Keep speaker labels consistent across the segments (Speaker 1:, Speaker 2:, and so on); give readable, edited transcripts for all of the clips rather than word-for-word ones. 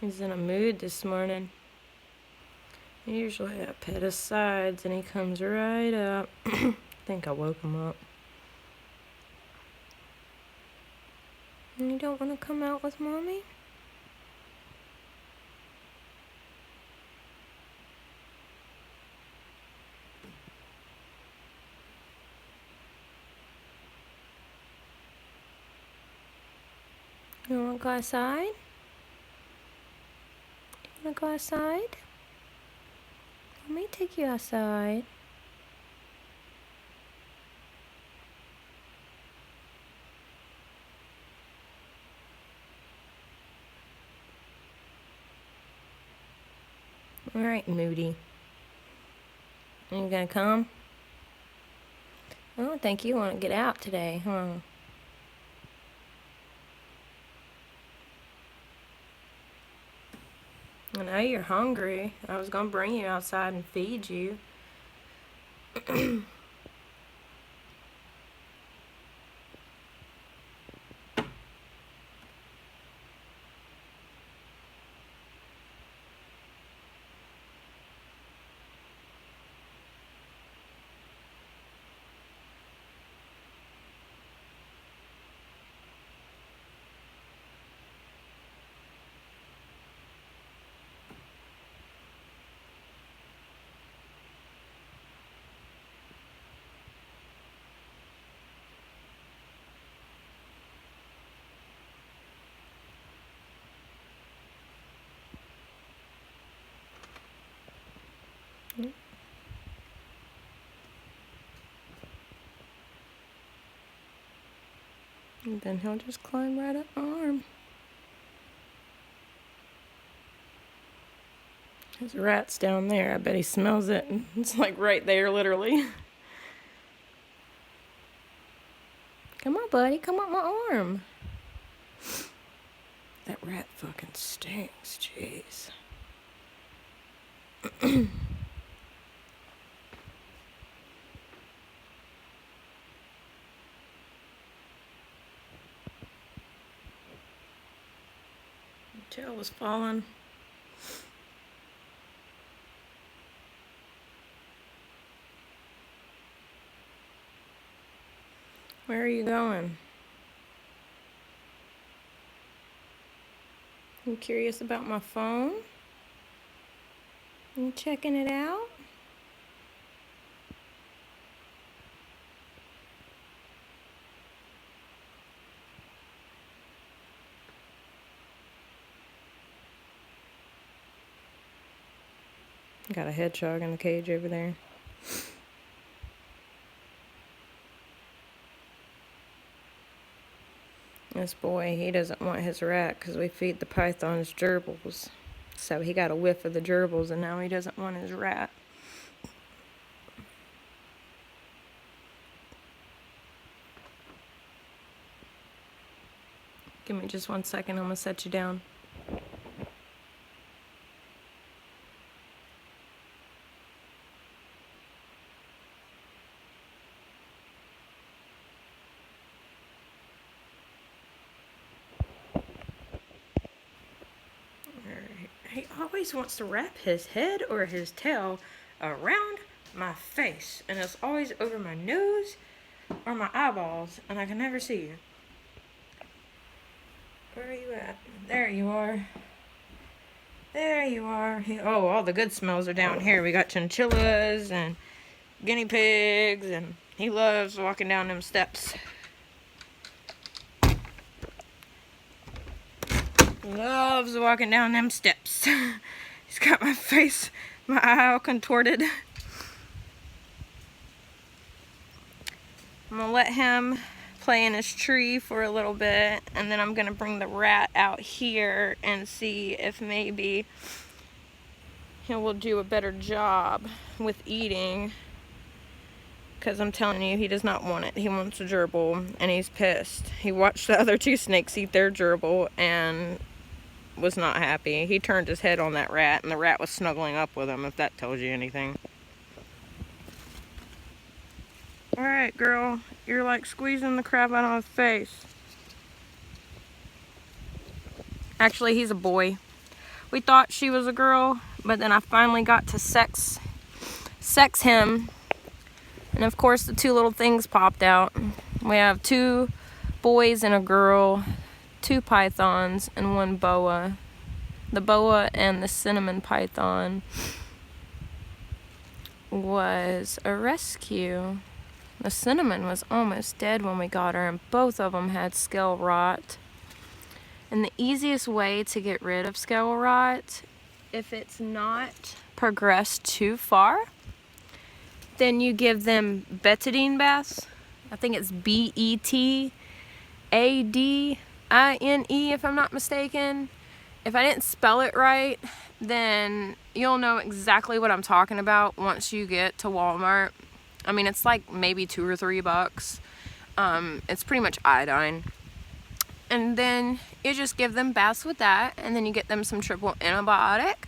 Speaker 1: He's in a mood this morning. Usually I pet his sides and he comes right up. I think I woke him up. And you don't want to come out with Mommy? You want to go outside? You want to go outside? Let me take you outside. Alright, Moody. You gonna come? I don't think you want to get out today, huh? I know you're hungry. I was gonna bring you outside and feed you. And then he'll just climb right up my arm. There's rats down there. I bet he smells it. It's like right there, literally. Come on, buddy. Come up my arm. That rat fucking stinks. Jeez. Tail was falling. Where are you going? You curious about my phone? You checking it out? Got a hedgehog in the cage over there. This boy, he doesn't want his rat because we feed the pythons gerbils. So he got a whiff of the gerbils and now he doesn't want his rat. Give me just 1 second, I'm gonna set you down. He always wants to wrap his head or his tail around my face, and it's always over my nose or my eyeballs, and I can never see you. Where are you at? There you are. There you are. Oh, all the good smells are down here. We got chinchillas and guinea pigs, and he loves walking down them steps. Loves walking down them steps. He's got my face, my eye all contorted. I'm gonna let him play in his tree for a little bit, and then I'm gonna bring the rat out here and see if maybe he will do a better job with eating, because I'm telling you, he does not want it. He wants a gerbil, and he's pissed. He watched the other two snakes eat their gerbil and was not happy. He turned his head on that rat, and the rat was snuggling up with him, if that tells you anything. Alright, girl. You're like squeezing the crap out of his face. Actually, he's a boy. We thought she was a girl, but then I finally got to sex him. And of course the 2 little things popped out. We have 2 boys and a girl, 2 pythons, and 1 boa. The boa and the cinnamon python was a rescue. The cinnamon was almost dead when we got her, and both of them had scale rot. And the easiest way to get rid of scale rot, if it's not progressed too far, then you give them betadine baths. I think it's Betadine, if I'm not mistaken. If I didn't spell it right, then you'll know exactly what I'm talking about once you get to Walmart. I mean, it's like maybe $2 or $3. It's pretty much iodine. And then you just give them baths with that, and then you get them some triple antibiotic.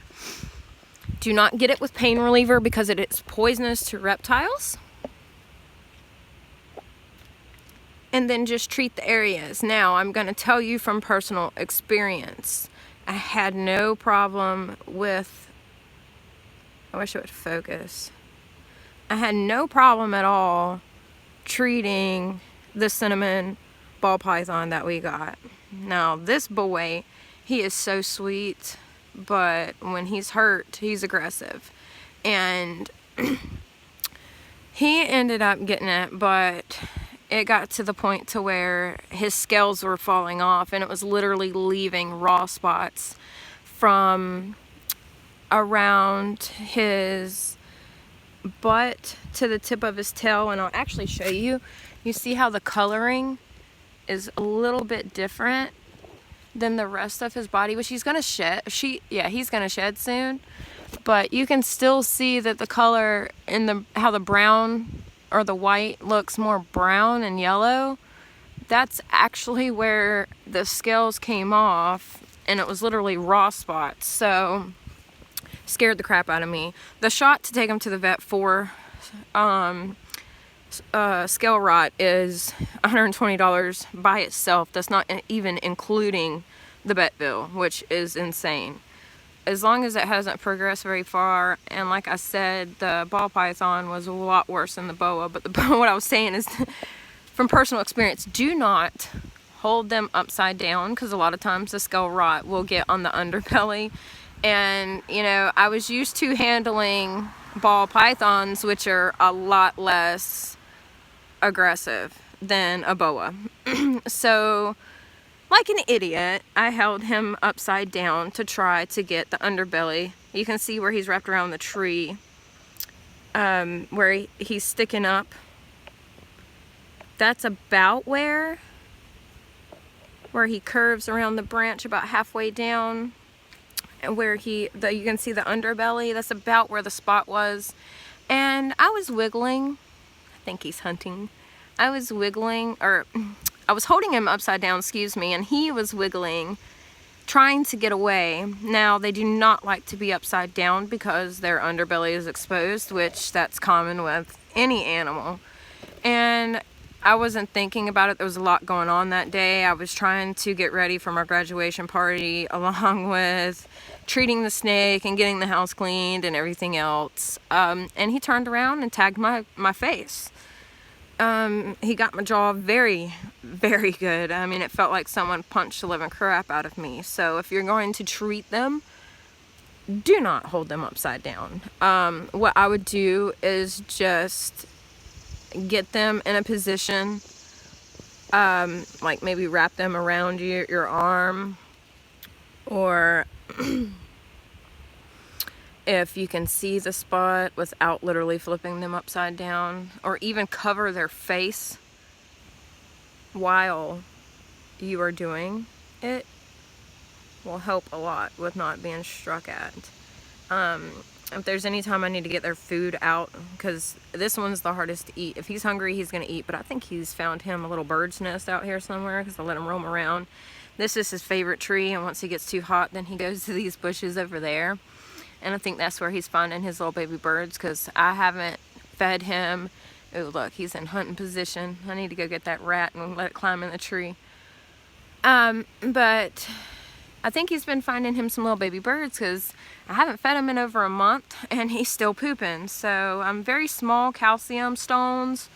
Speaker 1: Do not get it with pain reliever because it is poisonous to reptiles. And then just treat the areas. Now, I'm going to tell you from personal experience. I had no problem with, I wish it would focus. I had no problem at all treating the cinnamon ball python that we got. Now, this boy, he is so sweet, but when he's hurt, he's aggressive. And he ended up getting it, but it got to the point to where his scales were falling off, and it was literally leaving raw spots from around his butt to the tip of his tail. And I'll actually show you. You see how the coloring is a little bit different than the rest of his body, which he's gonna shed. He's gonna shed soon, but you can still see that the color in how the brown or the white looks more brown and yellow. That's actually where the scales came off, and it was literally raw spots. So scared the crap out of me. The shot to take him to the vet for scale rot is $120 by itself. That's not even including the vet bill, which is insane. As long as it hasn't progressed very far, and like I said, the ball python was a lot worse than the boa, but what I was saying is, from personal experience, do not hold them upside down, because a lot of times the scale rot will get on the underbelly. And, you know, I was used to handling ball pythons, which are a lot less aggressive than a boa. So, like an idiot, I held him upside down to try to get the underbelly. You can see where he's wrapped around the tree, where he's sticking up. That's about where he curves around the branch about halfway down, and where you can see the underbelly. That's about where the spot was. And I was wiggling. I think he's hunting. I was wiggling, or I was holding him upside down, and he was wiggling, trying to get away. Now, they do not like to be upside down because their underbelly is exposed, which that's common with any animal. And I wasn't thinking about it. There was a lot going on that day. I was trying to get ready for my graduation party, along with treating the snake and getting the house cleaned and everything else. And he turned around and tagged my face. He got my jaw very, very good. I mean, it felt like someone punched the living crap out of me. So if you're going to treat them, do not hold them upside down. What I would do is just get them in a position, like maybe wrap them around your arm, or if you can see the spot without literally flipping them upside down, or even cover their face while you are doing it, will help a lot with not being struck at. If there's any time I need to get their food out, because this one's the hardest to eat. If he's hungry, he's going to eat, but I think he's found him a little bird's nest out here somewhere, because I let him roam around. This is his favorite tree, and once he gets too hot, then he goes to these bushes over there. And I think that's where he's finding his little baby birds, because I haven't fed him. Oh, look, he's in hunting position. I need to go get that rat and let it climb in the tree. But I think he's been finding him some little baby birds because I haven't fed him in over a month and he's still pooping. So very small calcium stones.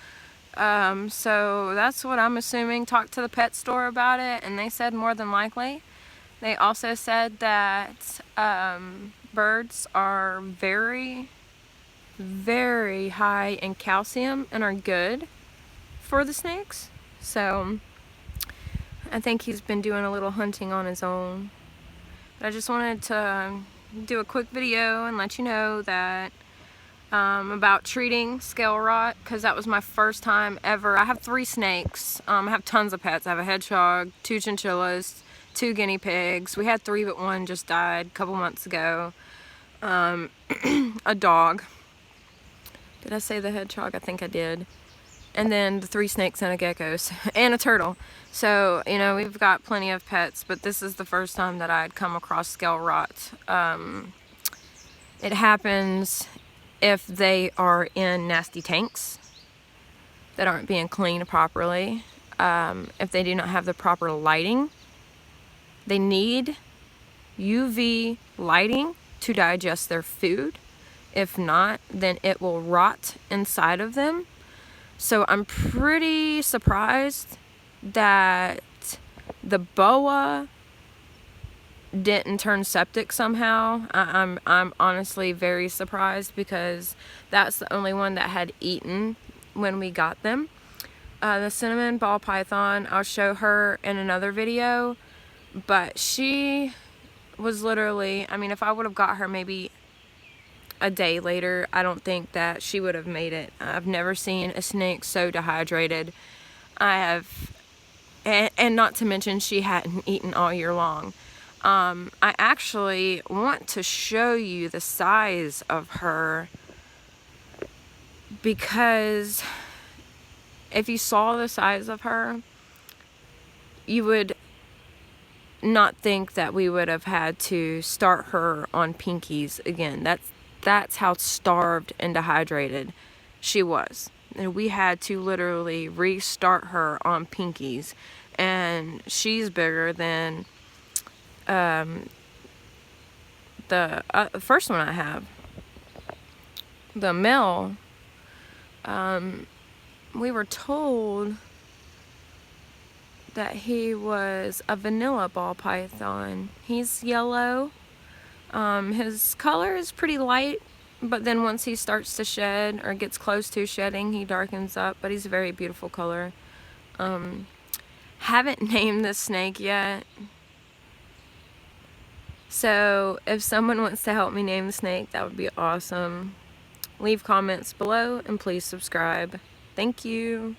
Speaker 1: So that's what I'm assuming. Talked to the pet store about it and they said more than likely. They also said that birds are very, very high in calcium and are good for the snakes. So I think he's been doing a little hunting on his own. But I just wanted to do a quick video and let you know that about treating scale rot, because that was my first time ever. I have 3 snakes. I have tons of pets. I have a hedgehog, 2 chinchillas, 2 guinea pigs. We had 3, but 1 just died a couple months ago. A dog. Did I say the hedgehog? I think I did. And then the 3 snakes and a gecko and a turtle. So, you know, we've got plenty of pets, but this is the first time that I'd come across scale rot. It happens if they are in nasty tanks that aren't being cleaned properly. If they do not have the proper lighting. They need UV lighting to digest their food. If not, then it will rot inside of them. So I'm pretty surprised that the boa didn't turn septic somehow. I'm honestly very surprised because that's the only one that had eaten when we got them. The cinnamon ball python, I'll show her in another video, but she was literally, I mean, if I would have got her maybe a day later, I don't think that she would have made it. I've never seen a snake so dehydrated. And not to mention she hadn't eaten all year long. I actually want to show you the size of her, because if you saw the size of her, you would not think that we would have had to start her on pinkies again. That's how starved and dehydrated she was. And we had to literally restart her on pinkies. And she's bigger than the first one I have. The male, we were told that he was a vanilla ball python. He's yellow. His color is pretty light, but then once he starts to shed or gets close to shedding, he darkens up, but he's a very beautiful color. Haven't named this snake yet. So if someone wants to help me name the snake, that would be awesome. Leave comments below and please subscribe. Thank you.